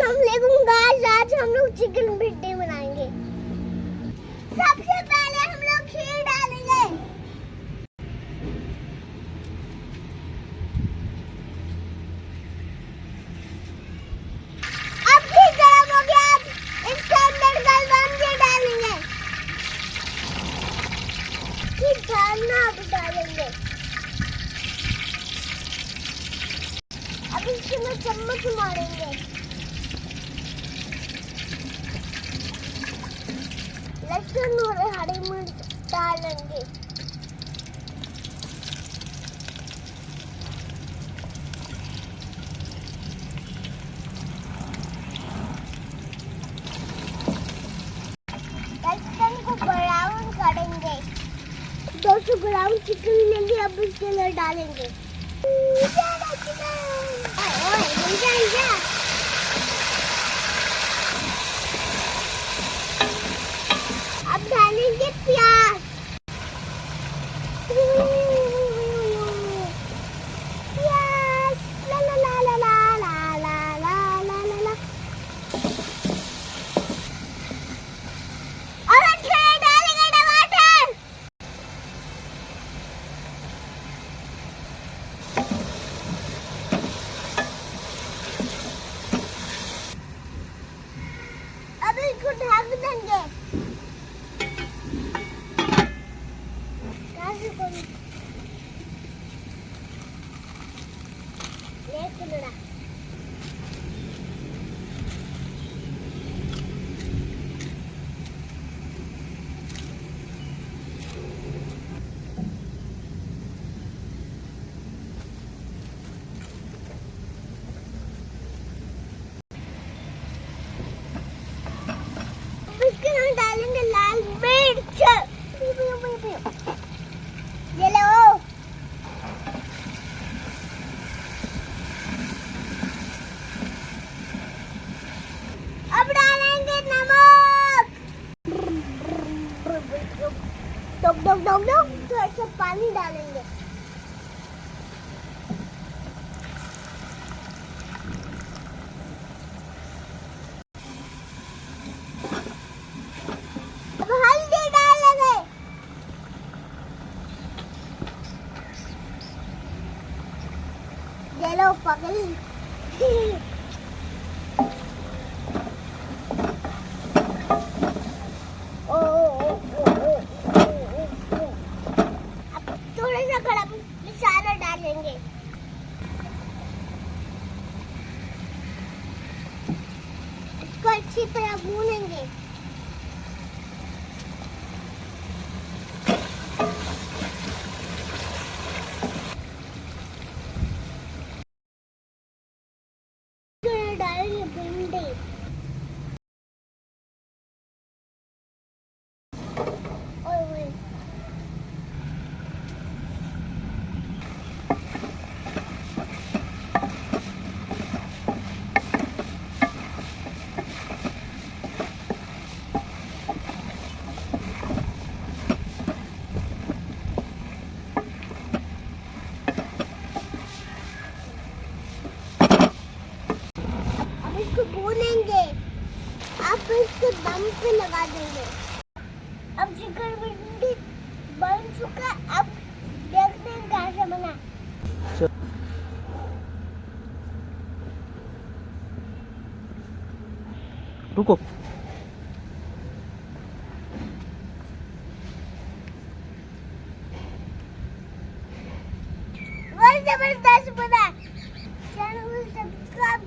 आज हम लोग चिकन भिंडी बनाएंगे। सबसे पहले हम लोग खीर डालेंगे। अब खीर गरम हो गया, अब इसके अंदर गलगंजे डालेंगे। खीर डालना अब डालेंगे। अब इसके में चम्मच मारेंगे। लहसुन और हरी मिर्च डालेंगे। लहसुन को ब्राउन करेंगे। 200 ग्राम चिकन लेंगे, अब इसके अंदर डालेंगे। अब डालेंगे प्याज। प्याज ला ला ला ला ला ला ला ला ला ला ला। और इसमें डालेंगे टमाटर। अब इसको ढक देंगे। इसके अंदर डालेंगे लाल मिर्च। ये लो। अब डालेंगे नमक। डोक डोक डोक डोक। थोड़ा सा पानी डालेंगे। अब हल्दी डालेंगे। ये लो पकड़ी। मसाला डालेंगे। इसको अच्छी तरह भूनेंगे। डालेंगे भिंडी। इसको भूनेंगे। अब इसको दम पे लगा देंगे। अब चिकन भिंडी बन चुका। अब देखते हैं कैसे बना। रुको। बहुत जबरदस्त बना। चैनल को सब्सक्राइब